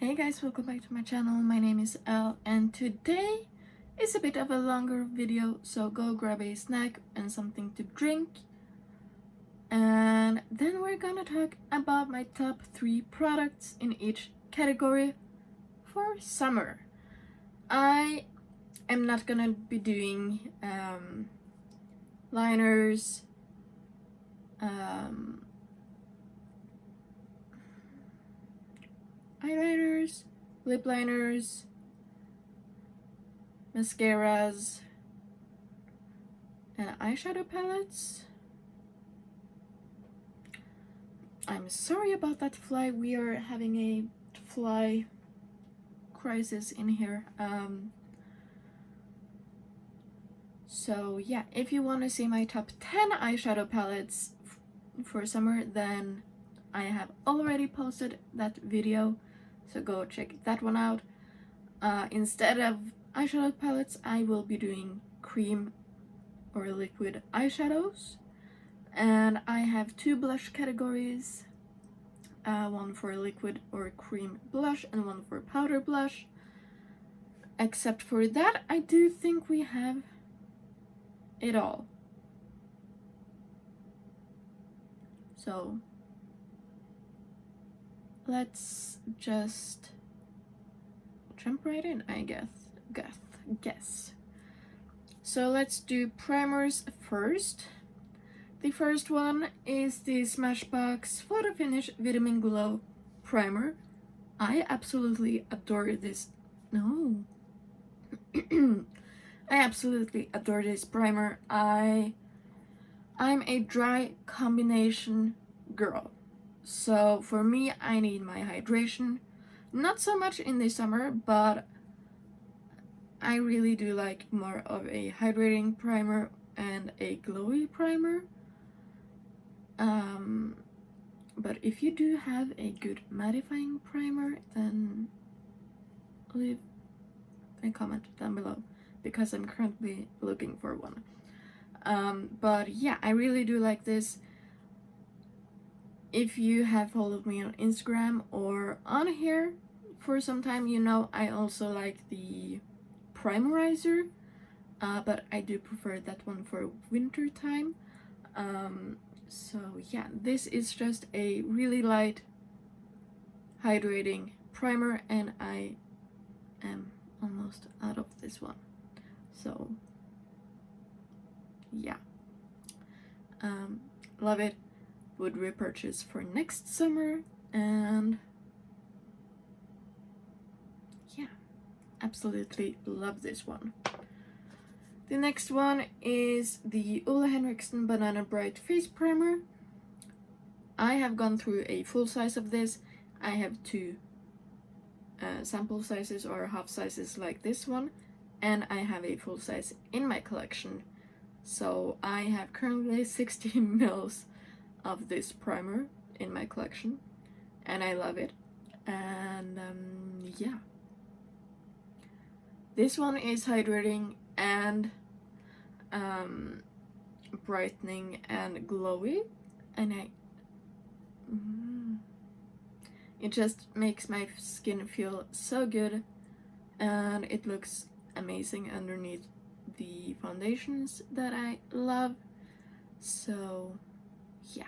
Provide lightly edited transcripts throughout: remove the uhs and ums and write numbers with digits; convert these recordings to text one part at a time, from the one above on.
Hey guys, welcome back to my channel. My name is Elle and today is a bit of a longer video, so go grab a snack and something to drink. And then we're gonna talk about my top 3 products in each category for summer. I am not gonna be doing liners, eyeliners, lip liners, mascaras, and eyeshadow palettes. I'm sorry about that fly. We are having a fly crisis in here. So yeah, if you want to see my top 10 eyeshadow palettes for summer, then I have already posted that video, so go check that one out. Instead of eyeshadow palettes, I will be doing cream or liquid eyeshadows, and I have 2 blush categories, one for liquid or cream blush and one for powder blush. Except for that, I do think we have it all. So let's just jump right in, I guess. So let's do primers first. The first one is the Smashbox Photo Finish Vitamin Glow Primer. I absolutely adore this. No. I absolutely adore this primer. I'm a dry combination girl. So for me, I need my hydration. Not so much in the summer, but I really do like more of a hydrating primer and a glowy primer. But if you do have a good mattifying primer, then leave a comment down below, because I'm currently looking for one. But yeah, I really do like this. If you have followed me on Instagram or on here for some time, you know I also like the primerizer, but I do prefer that one for winter time. So yeah, this is just a really light hydrating primer, and I am almost out of this one. So yeah, love it. Would repurchase for next summer, and yeah, absolutely love this one. The next one is the Ole Henriksen Banana Bright Face Primer. I have gone through a full size of this. I have 2 sample sizes or half sizes like this one, and I have a full size in my collection. So I have currently 16 mils of this primer in my collection, and I love it. And yeah, this one is hydrating and brightening and glowy, and it just makes my skin feel so good, and it looks amazing underneath the foundations that I love. So yeah,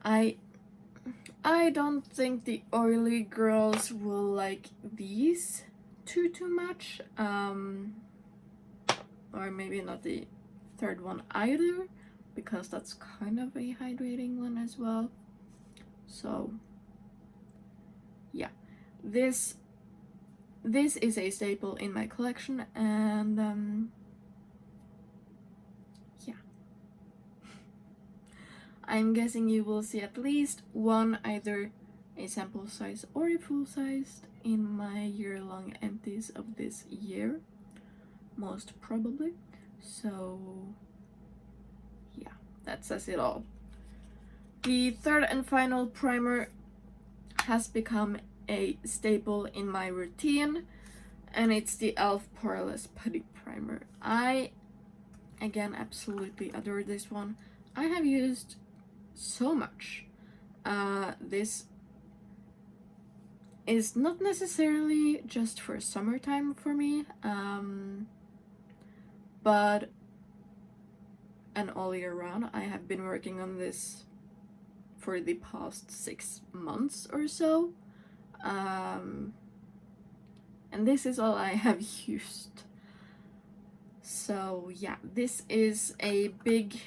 I don't think the oily girls will like these too much, or maybe not the third one either, because that's kind of a hydrating one as well. So yeah, this is a staple in my collection, and yeah, I'm guessing you will see at least one, either a sample size or a full size, in my year-long empties of this year, most probably. So yeah, that says it all. The third and final primer has become a staple in my routine, and it's the e.l.f. Poreless Putty Primer. I, again, absolutely adore this one. I have used so much this is not necessarily just for summertime for me, but and all year round. I have been working on this for the past 6 months or so, and this is all I have used. So yeah, this is a big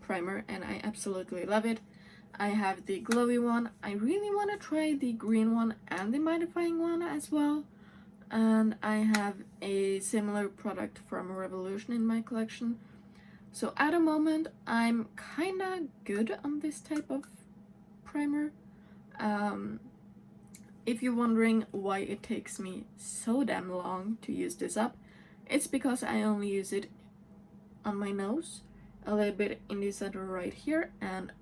primer, and I absolutely love it. I have the glowy one. I really want to try the green one and the mattifying one as well. And I have a similar product from Revolution in my collection. So at the moment, I'm kinda good on this type of primer. If you're wondering why it takes me so damn long to use this up, it's because I only use it on my nose, a little bit in the center right here, and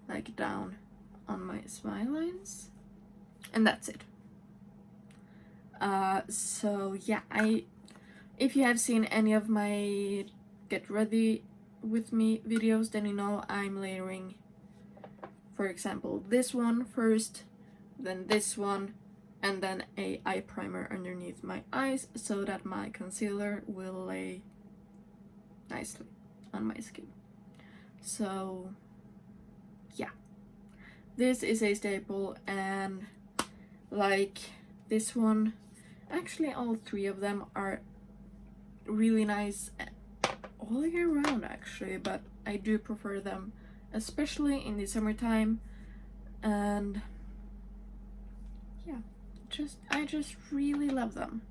like down on my smile lines, and that's it. So yeah, if you have seen any of my get ready with me videos, then you know I'm layering, for example, this one first, then this one, and then a eye primer underneath my eyes so that my concealer will lay nicely on my skin. So yeah, this is a staple, and like this one, actually all three of them are really nice all year round actually, but I do prefer them especially in the summertime. And yeah, I just really love them.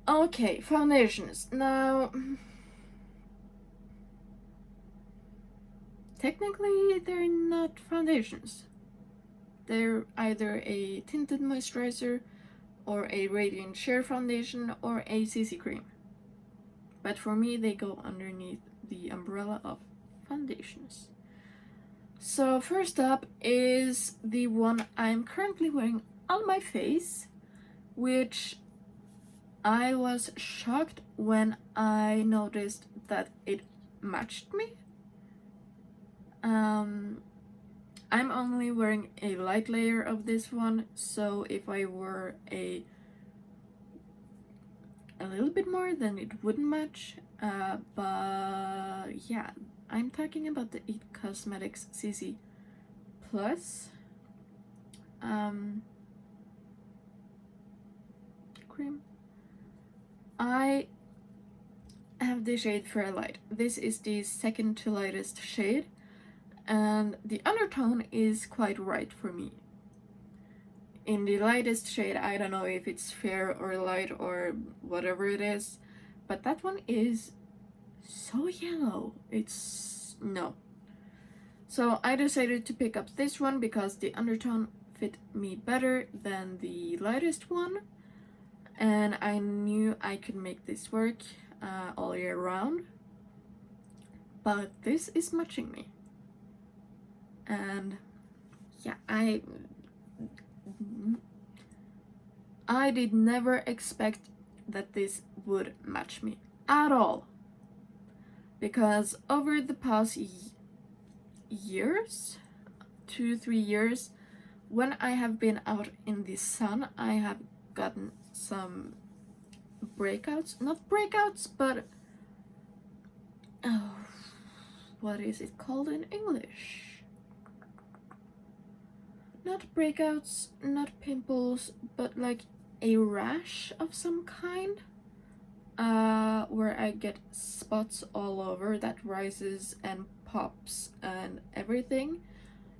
Okay, foundations. Now technically they're not foundations. They're either a tinted moisturizer or a radiant sheer foundation or a CC cream. But for me, they go underneath the umbrella of foundations. So first up is the one I'm currently wearing on my face, which I was shocked when I noticed that it matched me. I'm only wearing a light layer of this one, so if I wore a little bit more, then it wouldn't match. But yeah, I'm talking about the It Cosmetics CC Plus cream. I have the shade Fair Light. This is the second to lightest shade, and the undertone is quite right for me. In the lightest shade, I don't know if it's fair or light or whatever it is, but that one is so yellow. It's no. So I decided to pick up this one because the undertone fit me better than the lightest one, and I knew I could make this work all year round. But this is matching me, and yeah, I did never expect that this would match me at all, because over the past years, 2-3 years, when I have been out in the sun, I have gotten some breakouts, not breakouts, but what is it called in English? Not breakouts, not pimples, but like a rash of some kind, where I get spots all over that rises and pops and everything,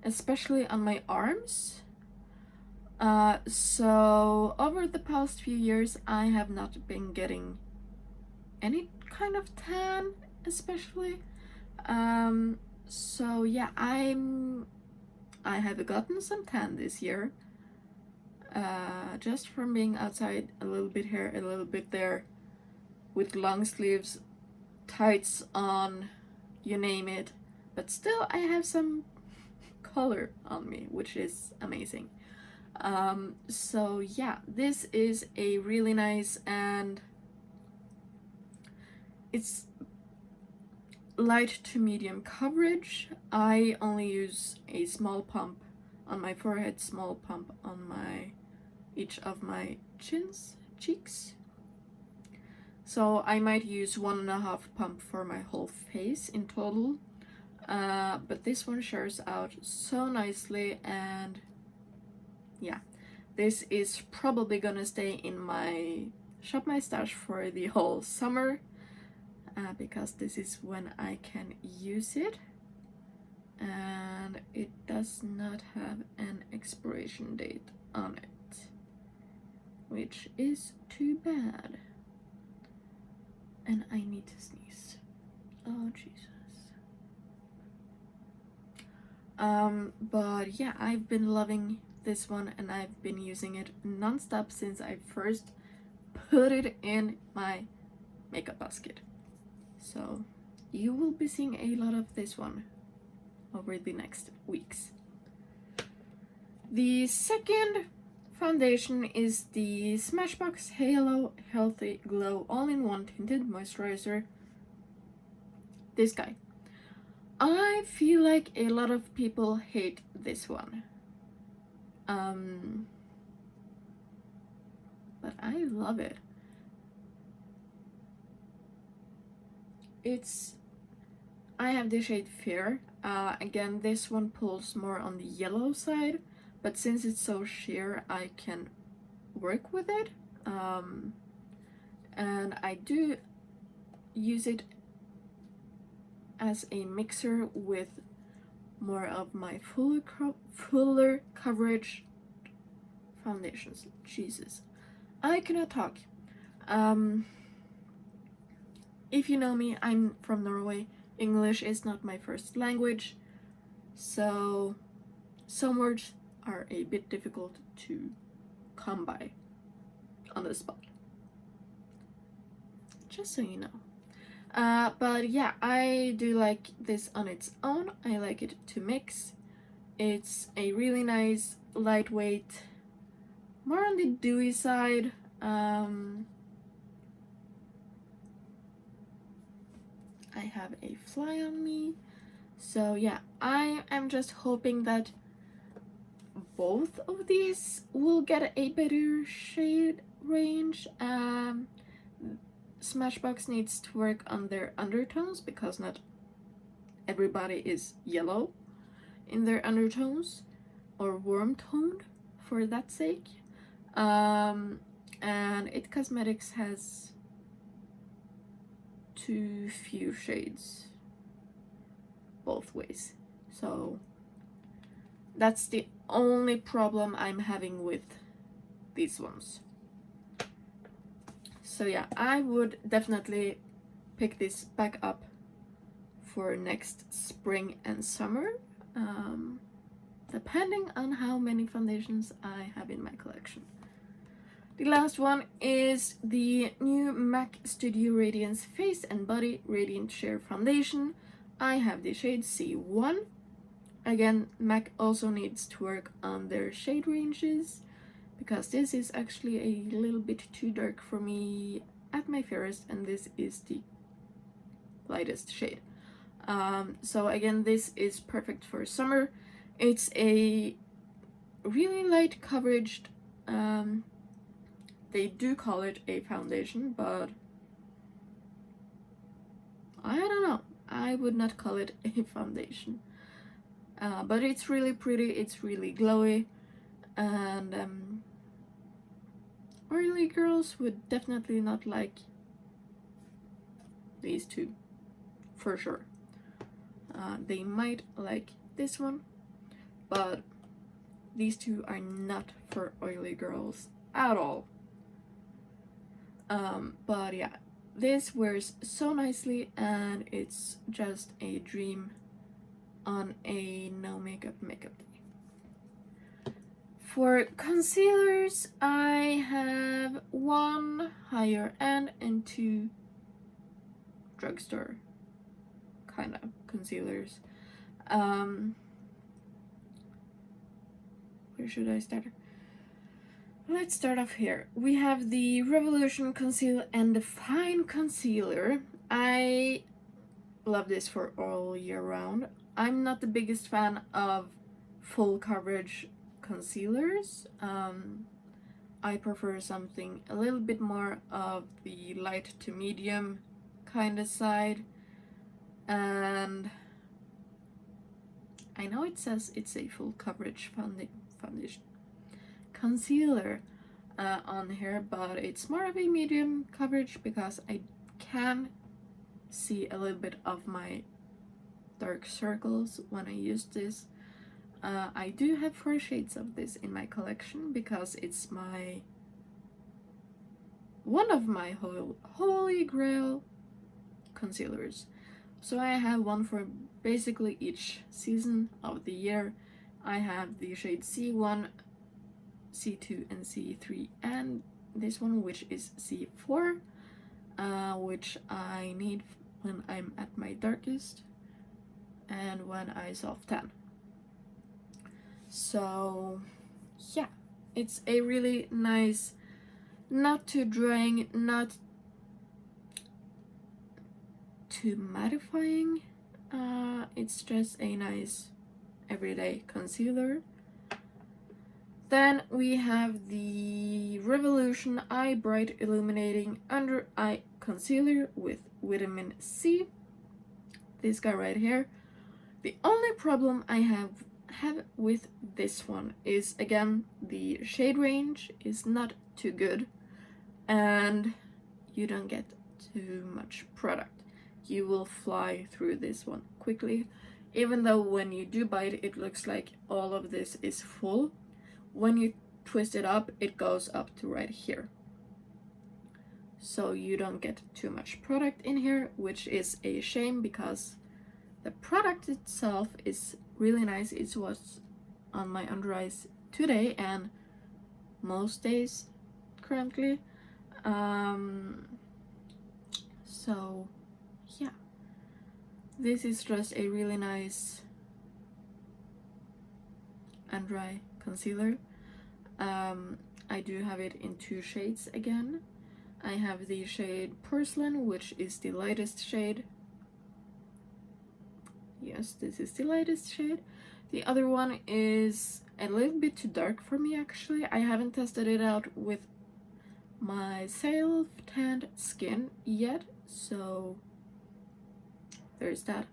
especially on my arms. So over the past few years, I have not been getting any kind of tan, especially. So yeah, I have gotten some tan this year, just from being outside, a little bit here, a little bit there, with long sleeves, tights on, you name it. But still, I have some color on me, which is amazing. So yeah, this is a really nice, and it's light to medium coverage. I only use a small pump on my forehead, small pump on each of my cheeks. So I might use 1.5 pump for my whole face in total. But this one shares out so nicely, and yeah, this is probably gonna stay in my shop my stash for the whole summer, because this is when I can use it, and it does not have an expiration date on it, which is too bad. And I need to sneeze. Oh Jesus. But yeah, I've been loving this one, and I've been using it non-stop since I first put it in my makeup basket. So you will be seeing a lot of this one over the next weeks. The second foundation is the Smashbox Halo Healthy Glow All-in-One Tinted Moisturizer. This guy. I feel like a lot of people hate this one. But I love it. I have the shade Fair. Again, this one pulls more on the yellow side, but since it's so sheer, I can work with it. And I do use it as a mixer with more of my fuller coverage foundations. Jesus, I cannot talk. If you know me, I'm from Norway. English is not my first language, so some words are a bit difficult to come by on the spot. Just so you know. But yeah, I do like this on its own. I like it to mix. It's a really nice, lightweight, more on the dewy side. I have a fly on me. So yeah, I am just hoping that both of these will get a better shade range. Smashbox needs to work on their undertones because not everybody is yellow in their undertones, or warm toned for that sake. And It Cosmetics has too few shades both ways, so that's the only problem I'm having with these ones. So yeah, I would definitely pick this back up for next spring and summer, depending on how many foundations I have in my collection. The last one is the new MAC Studio Radiance Face and Body Radiant Sheer Foundation. I have the shade C1. Again, MAC also needs to work on their shade ranges, because this is actually a little bit too dark for me at my fairest, and this is the lightest shade. So again, this is perfect for summer. It's a really light coverage. They do call it a foundation, but I don't know. I would not call it a foundation. But it's really pretty, it's really glowy, and oily girls would definitely not like these two, for sure. They might like this one, but these two are not for oily girls at all. But yeah, this wears so nicely, and it's just a dream on a no makeup day. For concealers, I have 1 higher end and 2 drugstore kind of concealers. Where should I start? Let's start off here. We have the Revolution Conceal and Define Concealer. I love this for all year round. I'm not the biggest fan of full coverage concealers. I prefer something a little bit more of the light to medium kind of side. And I know it says it's a full coverage foundation concealer on here, but it's more of a medium coverage because I can see a little bit of my dark circles when I use this. I do have 4 shades of this in my collection because it's one of my holy grail concealers. So I have one for basically each season of the year. I have the shade C1, C2 and C3, and this one, which is C4, which I need when I'm at my darkest and when I soft tan. So yeah, it's a really nice, not too drying, not too mattifying. It's just a nice everyday concealer. Then we have the Revolution Eye Bright Illuminating Under Eye Concealer with Vitamin C. This guy right here. The only problem I have with this one is, again, the shade range is not too good and you don't get too much product. You will fly through this one quickly, even though when you do bite it looks like all of this is full. When you twist it up, it goes up to right here. So you don't get too much product in here, which is a shame because the product itself is really nice. It's what's on my under eyes today and most days currently. So yeah, this is just a really nice under eye concealer. I do have it in 2 shades again. I have the shade Porcelain, which is the lightest shade. Yes, this is the lightest shade. The other one is a little bit too dark for me, actually. I haven't tested it out with my self-tanned skin yet, so there's that.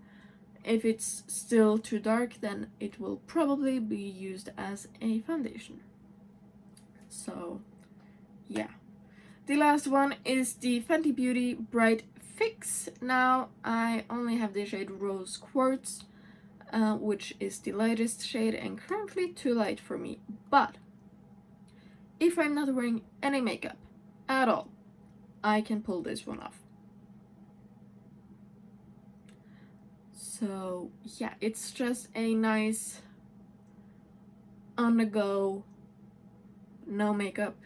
If it's still too dark, then it will probably be used as a foundation. So yeah. The last one is the Fenty Beauty Bright Fix. Now I only have the shade Rose Quartz, which is the lightest shade and currently too light for me. But if I'm not wearing any makeup at all, I can pull this one off. So yeah, it's just a nice on the go, no makeup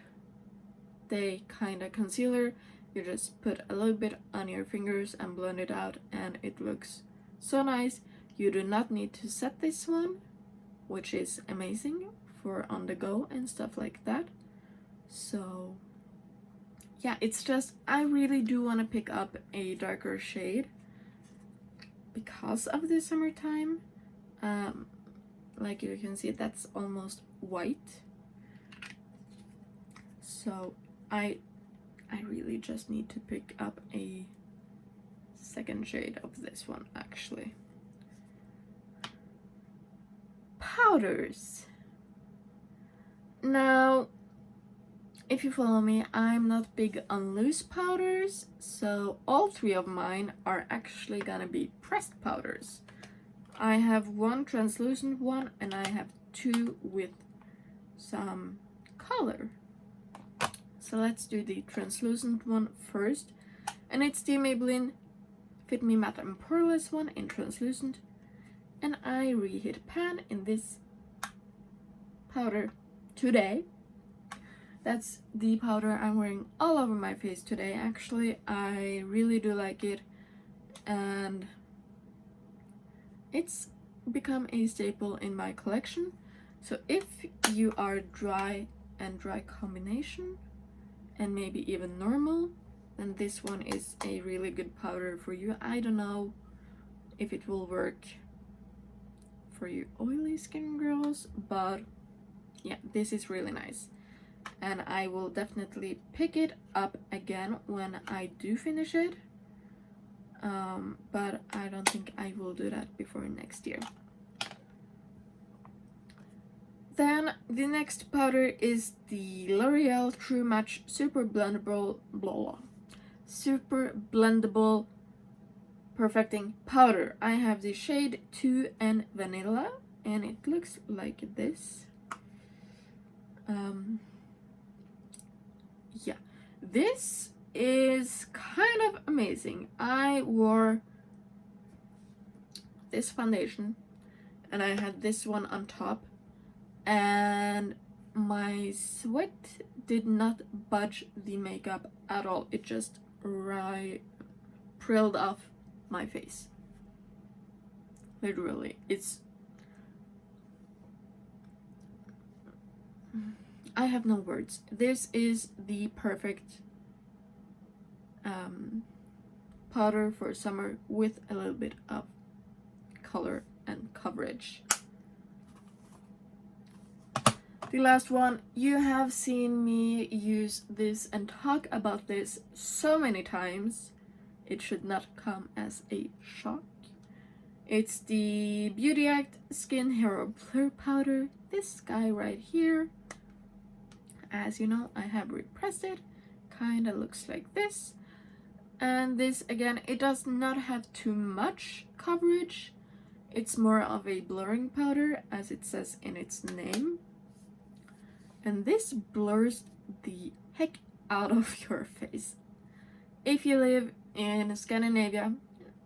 day kind of concealer. You just put a little bit on your fingers and blend it out and it looks so nice. You do not need to set this one, which is amazing for on the go and stuff like that. So yeah, it's just, I really do want to pick up a darker shade because of the summertime. Like you can see, that's almost white. So I really just need to pick up a second shade of this one, actually. Powders. Now, if you follow me, I'm not big on loose powders, so all 3 of mine are actually gonna be pressed powders. I have 1 translucent one and I have 2 with some color. So let's do the translucent one first. And it's the Maybelline Fit Me Matte and Poreless one in translucent. And I reheat pan in this powder today. That's the powder I'm wearing all over my face today. Actually, I really do like it. And it's become a staple in my collection. So if you are dry and dry combination, and maybe even normal, then this one is a really good powder for you. I don't know if it will work for you oily skin girls, but yeah, this is really nice. And I will definitely pick it up again when I do finish it. But I don't think I will do that before next year. Then the next powder is the L'Oreal True Match Super Blendable Perfecting Powder. I have the shade 2 and Vanilla, and it looks like this. Yeah, this is kind of amazing. I wore this foundation and I had this one on top, and my sweat did not budge the makeup at all. It just prilled off my face. Literally, I have no words. This is the perfect powder for summer with a little bit of color and coverage. The last one, you have seen me use this and talk about this so many times. It should not come as a shock. It's the Beauty Act Skin Hero Blur Powder. This guy right here. As you know, I have repressed it. Kinda looks like this. And this, again, it does not have too much coverage. It's more of a blurring powder, as it says in its name. And this blurs the heck out of your face. If you live in Scandinavia,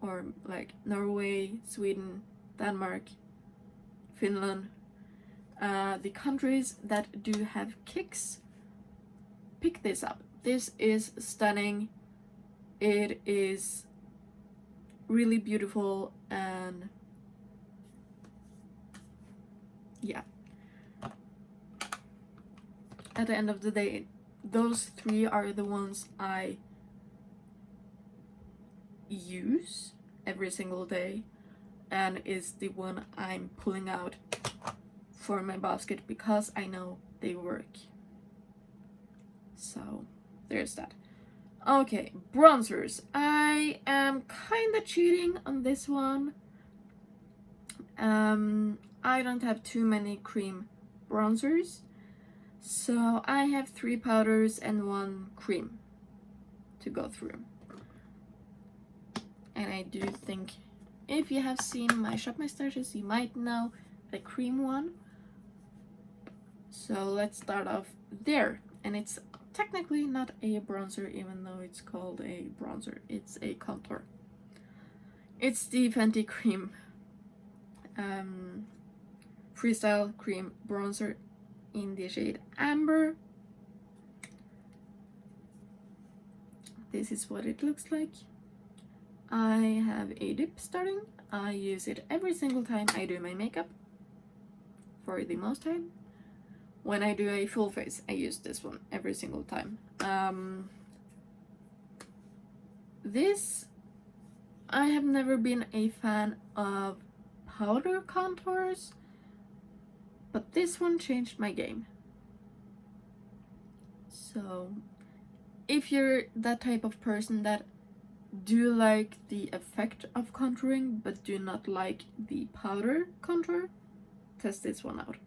or like Norway, Sweden, Denmark, Finland, the countries that do have kicks, pick this up. This is stunning. It is really beautiful, and yeah. At the end of the day, those three are the ones I use every single day, and is the one I'm pulling out for my basket because I know they work. So there's that. Okay, bronzers. I am kind of cheating on this one. I don't have too many cream bronzers, so I have 3 powders and 1 cream to go through. And I do think if you have seen my Shop My Stashes, you might know the cream one. So let's start off there. And it's technically not a bronzer, even though it's called a bronzer. It's a contour. It's the Fenty Cream Freestyle Cream Bronzer in the shade Amber. This is what it looks like. I have a dip starting. I use it every single time I do my makeup, for the most time. When I do a full face, I use this one every single time. This, I have never been a fan of powder contours, but this one changed my game. So if you're that type of person that do like the effect of contouring but do not like the powder contour, test this one out.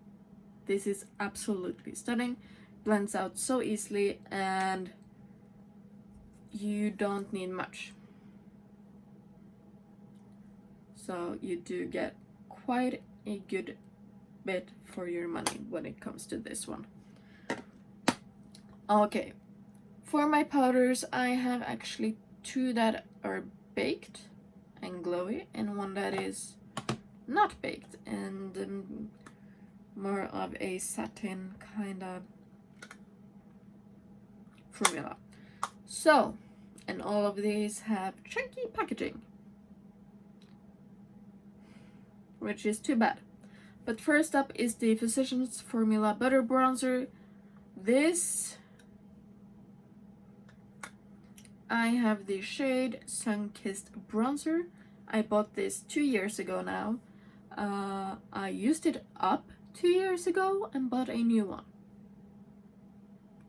This is absolutely stunning, blends out so easily, and you don't need much. So you do get quite a good bit for your money when it comes to this one. Okay, for my powders, I have actually 2 that are baked and glowy, and 1 that is not baked and more of a satin kind of formula. So, and all of these have chunky packaging, which is too bad. But first up is the Physicians Formula Butter Bronzer. This, I have the shade Sun-Kissed Bronzer. I bought this 2 years ago now. I used it up 2 years ago and bought a new one.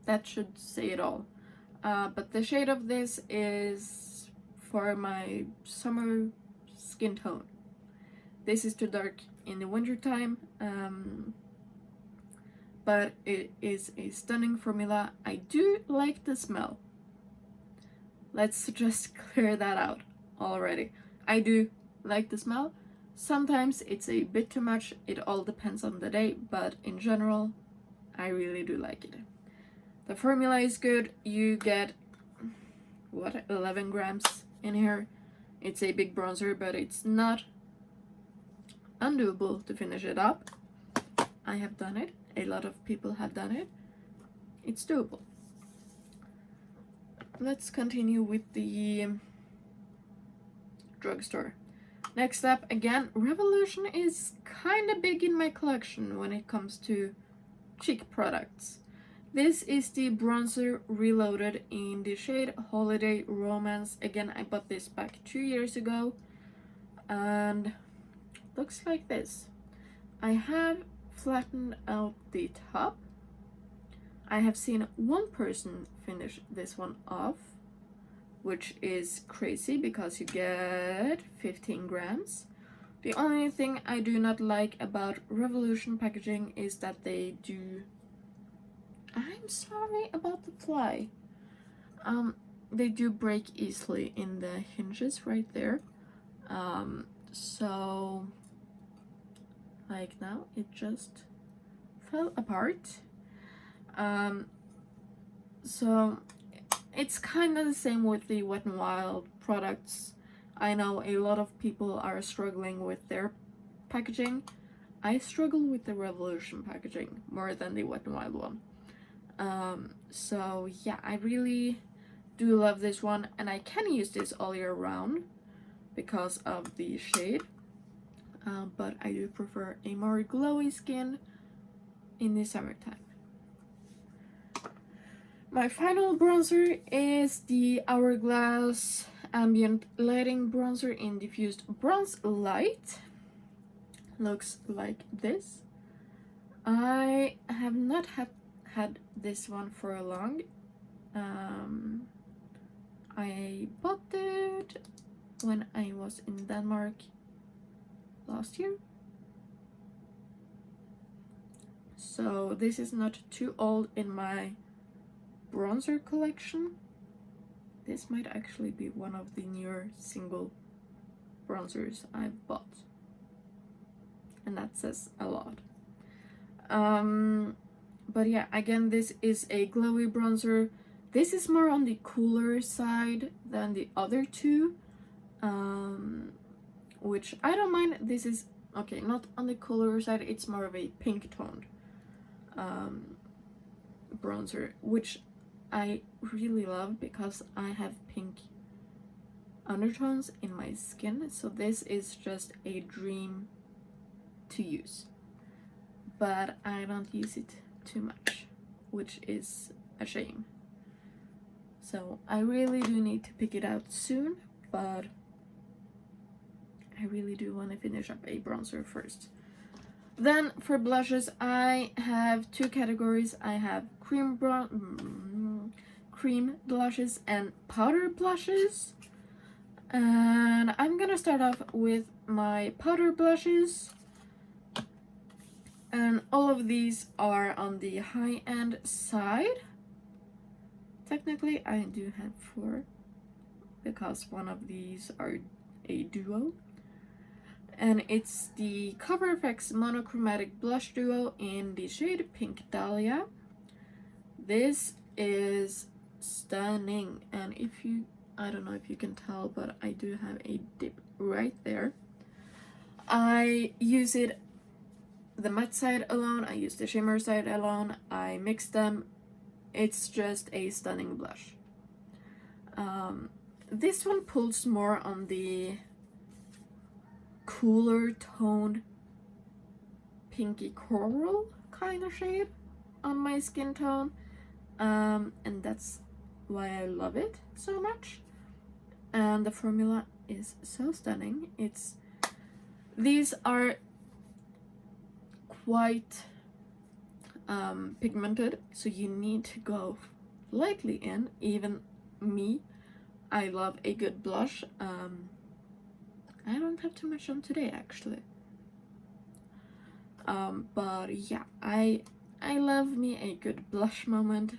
That should say it all. But the shade of this is for my summer skin tone. This is too dark in the winter time, but it is a stunning formula. I do like the smell. Let's just clear that out already. I do like the smell. Sometimes it's a bit too much. It all depends on the day, but in general, I really do like it. The formula is good. You get, 11 grams in here. It's a big bronzer, but it's not undoable to finish it up. I have done it. A lot of people have done it. It's doable. Let's continue with the drugstore. Next up, again, Revolution is kind of big in my collection when it comes to cheek products. This is the bronzer Reloaded in the shade Holiday Romance. Again, I bought this back 2 years ago and looks like this. I have flattened out the top. I have seen one person finish this one off, which is crazy because you get 15 grams. The only thing I do not like about Revolution packaging is that they do... I'm sorry about the fly. They do break easily in the hinges right there. So, like now, it just fell apart. So it's kind of the same with the Wet n Wild products. I know a lot of people are struggling with their packaging. I struggle with the Revolution packaging more than the Wet n Wild one. So yeah, I really do love this one, and I can use this all year round because of the shade. But I do prefer a more glowy skin in the summertime. My final bronzer is the Hourglass Ambient Lighting Bronzer in Diffused Bronze Light. Looks like this. I have not had this one for a long. I bought it when I was in Denmark last year. So this is not too old in my bronzer collection. This might actually be one of the newer single bronzers I've bought, and that says a lot. But yeah, again, this is a glowy bronzer. This is more on the cooler side than the other two, which I don't mind. This is okay, not on the cooler side. It's more of a pink toned bronzer, which I really love because I have pink undertones in my skin, so this is just a dream to use. But I don't use it too much, which is a shame. So I really do need to pick it out soon, but I really do want to finish up a bronzer first. Then for blushes, I have two categories. I have cream blushes and powder blushes. And I'm gonna start off with my powder blushes. And all of these are on the high-end side. Technically, I do have 4 because one of these are a duo. And it's the Cover FX Monochromatic Blush Duo in the shade Pink Dahlia. This is stunning, and if you, I don't know if you can tell, but I do have a dip right there. I use it the matte side alone, I use the shimmer side alone, I mix them. It's just a stunning blush. This one pulls more on the cooler toned pinky coral kind of shade on my skin tone, and that's why I love it so much. And the formula is so stunning. These are quite pigmented, so you need to go lightly in. Even me, I love a good blush. I don't have too much on today actually. But yeah, I love me a good blush moment.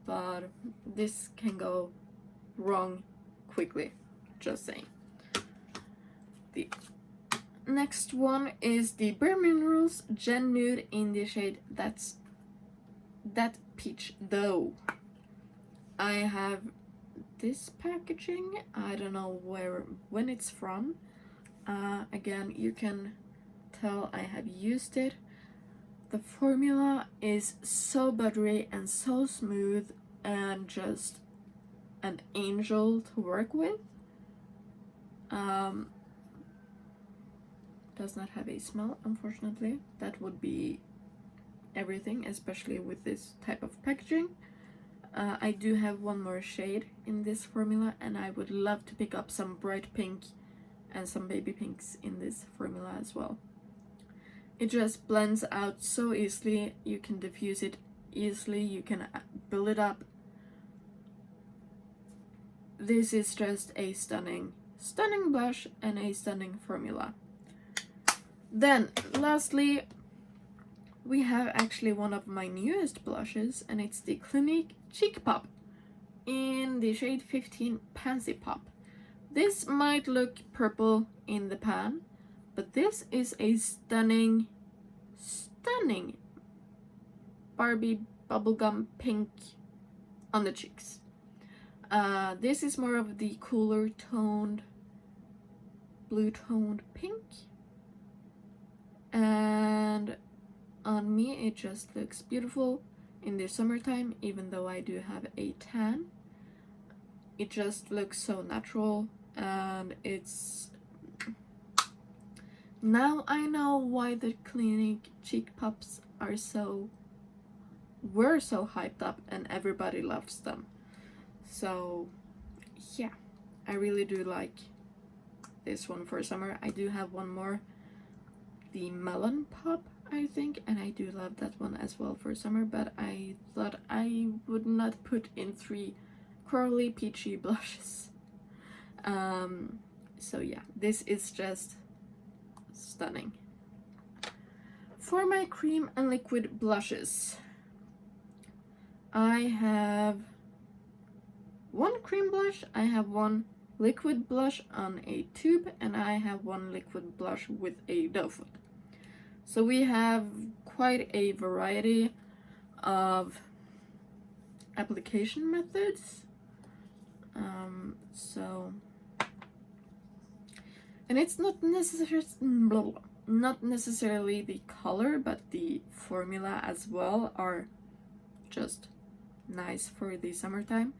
But this can go wrong quickly, just saying. The next one is the Bare Minerals Gen Nude in the shade That Peach Though. I have this packaging, I don't know when it's from. Again, you can tell I have used it. The formula is so buttery and so smooth and just an angel to work with. Does not have a smell, unfortunately. That would be everything, especially with this type of packaging. I do have one more shade in this formula, and I would love to pick up some bright pink and some baby pinks in this formula as well. It just blends out so easily. You can diffuse it easily, you can build it up. This is just a stunning blush and a stunning formula. Then lastly, we have actually one of my newest blushes, and it's the Clinique Cheek Pop in the shade 15 Pansy Pop. This might look purple in the pan, but this is a stunning Barbie bubblegum pink on the cheeks. This is more of the cooler toned, blue toned pink, and on me it just looks beautiful in the summertime. Even though I do have a tan, it just looks so natural, and it's... Now I know why the Clinique Cheek Pops were so hyped up and everybody loves them. So yeah, I really do like this one for summer. I do have one more, the Melon Pop, I think, and I do love that one as well for summer, but I thought I would not put in 3 curly peachy blushes. So yeah, this is just stunning. For my cream and liquid blushes, I have one cream blush, I have one liquid blush on a tube, and I have one liquid blush with a doe foot. So we have quite a variety of application methods. And it's not necessarily the color, but the formula as well are just nice for the summertime.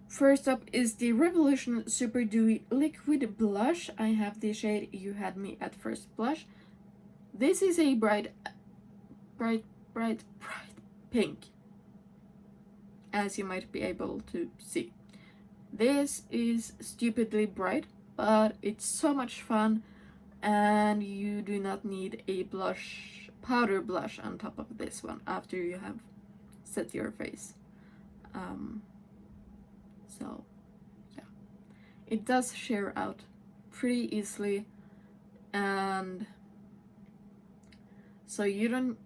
First up is the Revolution Super Dewy Liquid Blush. I have the shade You Had Me at First Blush. This is a bright pink, as you might be able to see. This is stupidly bright, but it's so much fun, and you do not need a powder blush on top of this one after you have set your face. So yeah, it does sheer out pretty easily, and so you don't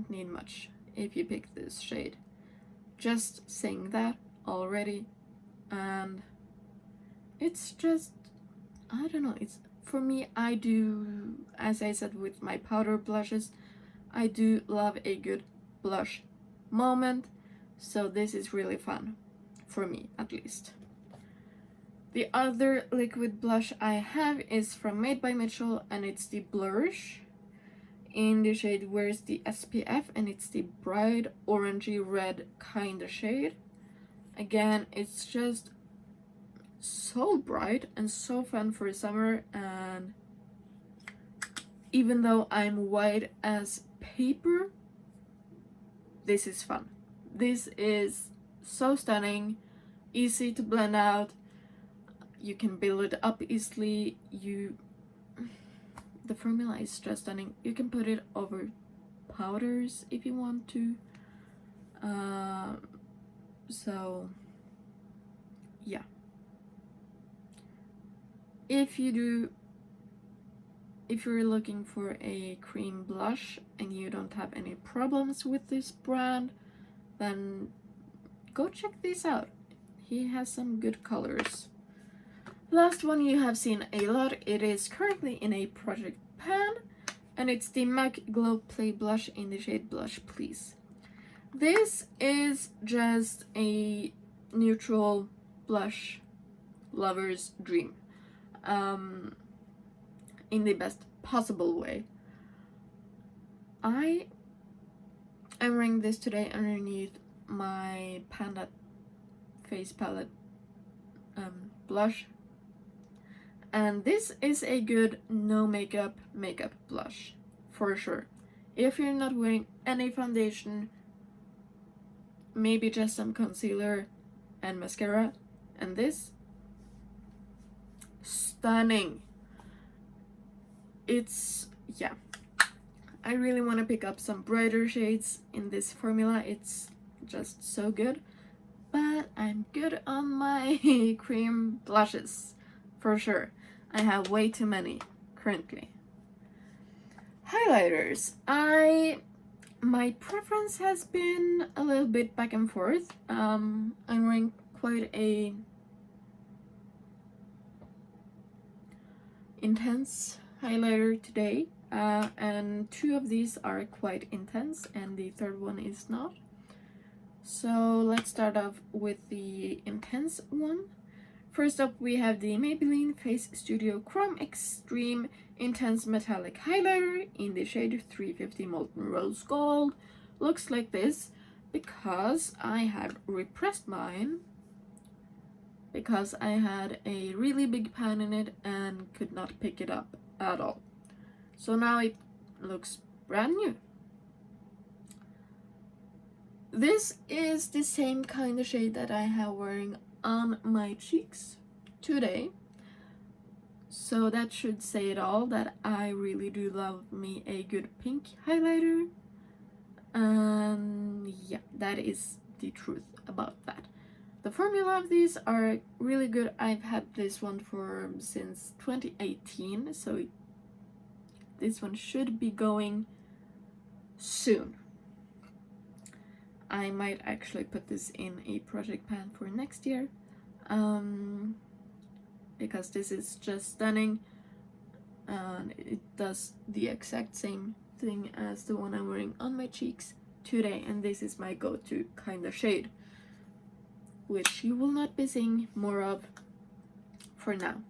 need much if you pick this shade. Just saying that already, and it's just, I don't know, it's, for me, I do, as I said with my powder blushes, I do love a good blush moment, so this is really fun, for me at least. The other liquid blush I have is from Made by Mitchell, and it's the Blush in the shade Where's the SPF, and it's the bright orangey red kind of shade. Again, it's just so bright and so fun for summer, and even though I'm white as paper, this is fun. This is so stunning, easy to blend out. You can build it up easily. The formula is just stunning. You can put it over powders if you want to. So yeah, if you're looking for a cream blush and you don't have any problems with this brand, then go check this out. He has some good colors. Last one you have seen a lot. It is currently in a project pan, and it's the MAC Glow Play Blush in the shade Blush Please. This is just a neutral blush lover's dream, in the best possible way. I am wearing this today underneath my Panda face palette blush, and this is a good no makeup blush for sure. If you're not wearing any foundation, maybe just some concealer and mascara, and this, stunning. It's, yeah, I really want to pick up some brighter shades in this formula. It's just so good, but I'm good on my cream blushes for sure. I have way too many currently. Highlighters. My preference has been a little bit back and forth. I'm wearing quite a intense highlighter today, and 2 of these are quite intense and the 3rd one is not. So let's start off with the intense one. First up, we have the Maybelline Face Studio Chrome Extreme Intense Metallic Highlighter in the shade 350 Molten Rose Gold. Looks like this because I have repressed mine because I had a really big pan in it and could not pick it up at all. So now it looks brand new. This is the same kind of shade that I have wearing on my cheeks today, so that should say it all, that I really do love me a good pink highlighter, and yeah, that is the truth about that. The formula of these are really good. I've had this one since 2018, so this one should be going soon. I might actually put this in a project pan for next year, because this is just stunning, and it does the exact same thing as the one I'm wearing on my cheeks today, and this is my go-to kind of shade, which you will not be seeing more of for now.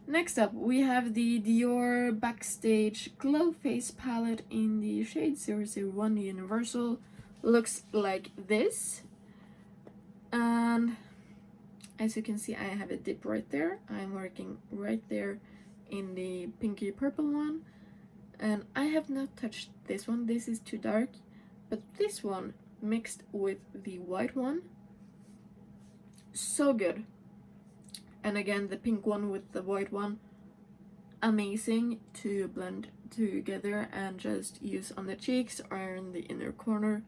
Next up, we have the Dior Backstage Glow Face Palette in the shade 001 Universal. Looks like this, and as you can see, I have a dip right there. I'm working right there in the pinky purple one, and I have not touched this one. This is too dark, but this one mixed with the white one, so good. And again, the pink one with the white one, amazing to blend together and just use on the cheeks or in the inner corner,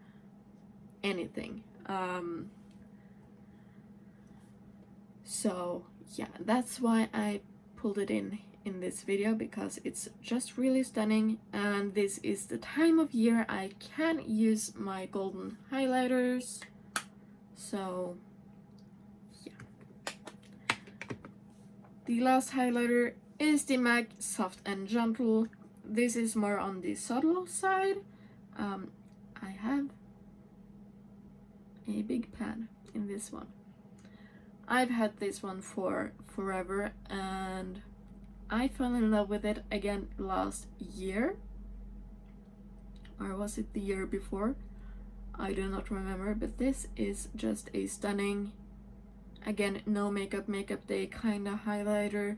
anything. So yeah, that's why I pulled it in this video, because it's just really stunning, and this is the time of year I can use my golden highlighters. So yeah. The last highlighter is the MAC Soft and Gentle. This is more on the subtle side. I have a big pan in this one. I've had this one for forever, and I fell in love with it again last year, or was it the year before? I do not remember, but this is just a stunning, again, no makeup day kind of highlighter,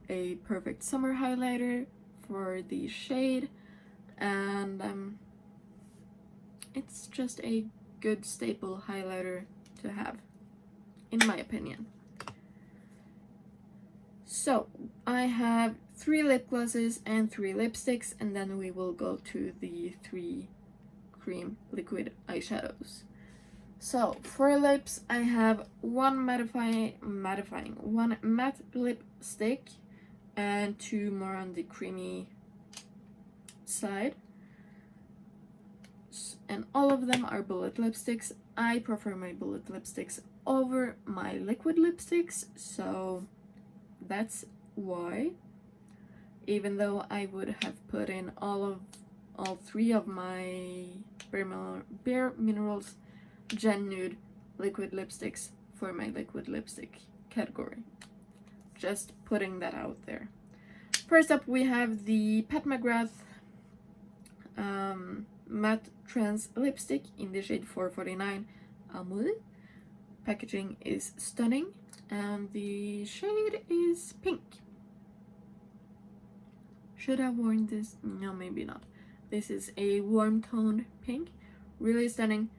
a perfect summer highlighter for the shade, and it's just a good staple highlighter to have. in my opinion. So I have 3 lip glosses and 3 lipsticks, and then we will go to the 3 cream liquid eyeshadows. So for lips, I have one one matte lipstick and 2 more on the creamy side. And all of them are bullet lipsticks. I prefer my bullet lipsticks over my liquid lipsticks, so that's why. Even though I would have put in all 3 of my Bare Minerals Gen Nude liquid lipsticks for my liquid lipstick category. Just putting that out there. First up, we have the Pat McGrath Matte Trans Lipstick in the shade 449 Amour. Packaging is stunning, and the shade is pink. Should I have worn this? No, maybe not. This is a warm toned pink. Really stunning.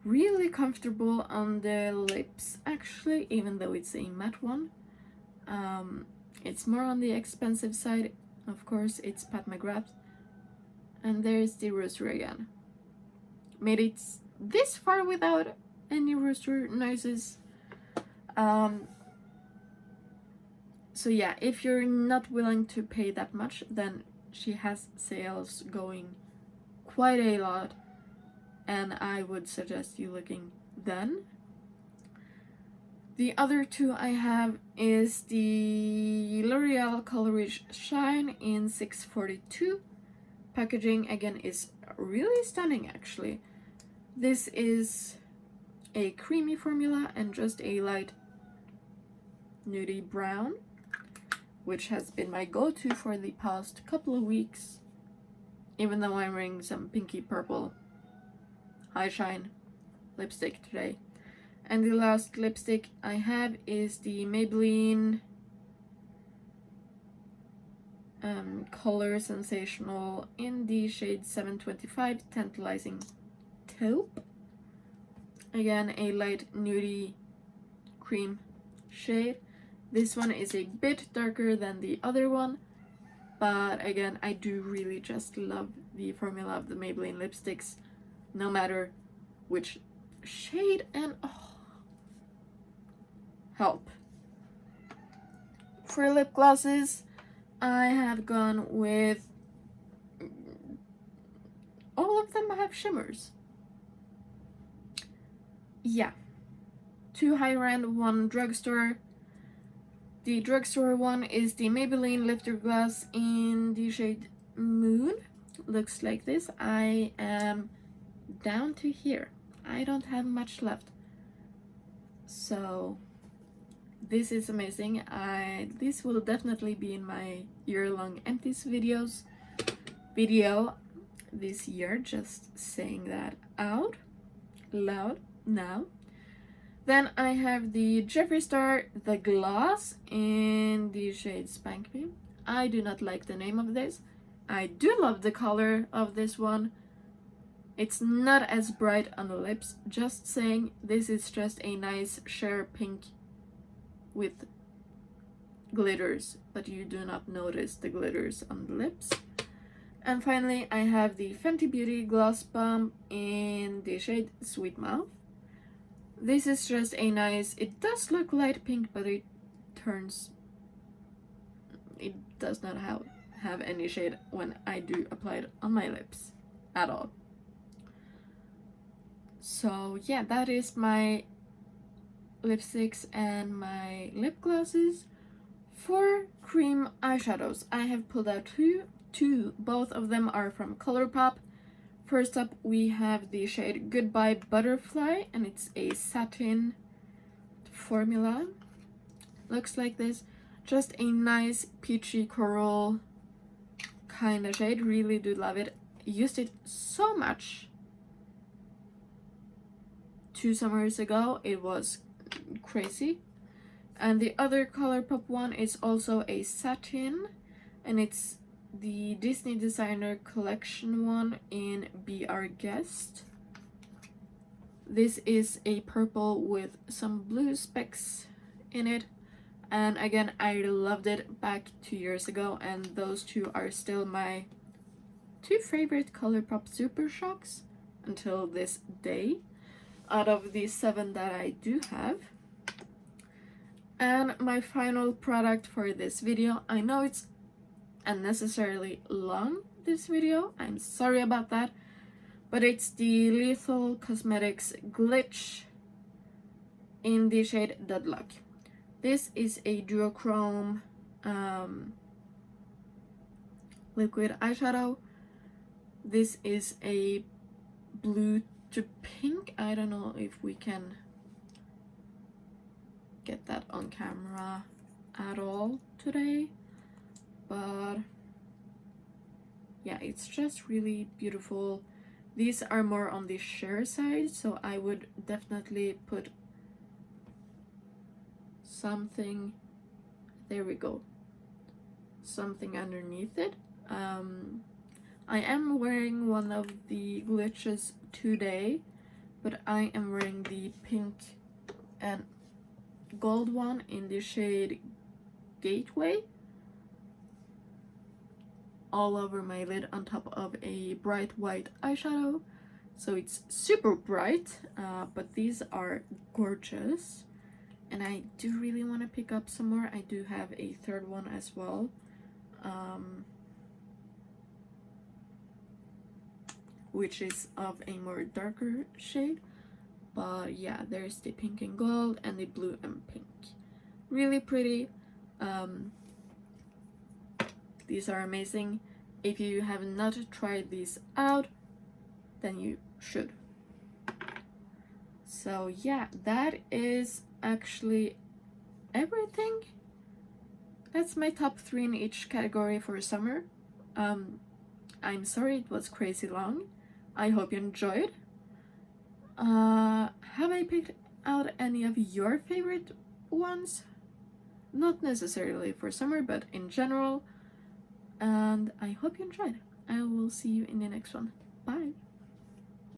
Really comfortable on the lips, actually, even though it's a matte one. It's more on the expensive side. Of course, it's Pat McGrath. And there's the rooster again. Made it this far without any rooster noises. So yeah, if you're not willing to pay that much, then she has sales going quite a lot, and I would suggest you looking then. The other 2 I have is the L'Oreal Coleridge Shine in 642. Packaging again is really stunning, actually. This is a creamy formula and just a light nudie brown, which has been my go-to for the past couple of weeks, even though I'm wearing some pinky purple high shine lipstick today. And the last lipstick I have is the Maybelline Color Sensational in the shade 725 Tantalizing Taupe. Again, a light nudie cream shade. This one is a bit darker than the other one, but again, I do really just love the formula of the Maybelline lipsticks, no matter which shade, and help. For lip glosses, I have gone with all of them have shimmers. Yeah, 2 higher end, 1 drugstore. The drugstore one is the Maybelline Lifter Gloss in the shade Moon. Looks like this. I am down to here. I don't have much left. So this is amazing. This will definitely be in my year-long empties video this year. Just saying that out loud now. Then I have the Jeffree Star The Gloss in the shade Spank Me. I do not like the name of this. I do love the color of this one. It's not as bright on the lips. Just saying, this is just a nice sheer pink with glitters, but you do not notice the glitters on the lips. And finally, I have the Fenty Beauty Gloss Bomb in the shade Sweet Mouth. This is just a nice, it does look light pink, but it does not have any shade when I do apply it on my lips at all. So yeah, that is my lipsticks and my lip glosses. For cream eyeshadows, I have pulled out two. Both of them are from ColourPop. First up, we have the shade Goodbye Butterfly, and it's a satin formula. Looks like this. Just a nice peachy coral kind of shade. Really do love it. Used it so much 2 summers ago. It was crazy. And the other ColourPop one is also a satin, and it's the Disney Designer Collection one in Be Our Guest. This is a purple with some blue specks in it. And again, I loved it back 2 years ago, and those two are still my two favorite ColourPop Super Shocks until this day, out of the 7 that I do have. And my final product for this video, I know it's unnecessarily long, this video, I'm sorry about that, but it's the Lethal Cosmetics Glitch in the shade Deadlock. This is a duochrome liquid eyeshadow. This is a blue to pink. I don't know if we can get that on camera at all today, but yeah, it's just really beautiful. These are more on the sheer side, so I would definitely put something, there we go, something underneath it. I am wearing one of the glitches today, but I am wearing the pink and gold one in the shade Gateway, all over my lid on top of a bright white eyeshadow. So it's super bright, but these are gorgeous. And I do really want to pick up some more. I do have a third one as well. Which is of a more darker shade. But yeah, there's the pink and gold and the blue and pink. Really pretty. These are amazing. If you have not tried these out, then you should. So yeah, that is actually everything. That's my top 3 in each category for summer. I'm sorry it was crazy long. I hope you enjoyed. Have I picked out any of your favorite ones? Not necessarily for summer, but in general. And I hope you enjoyed. I will see you in the next one. Bye!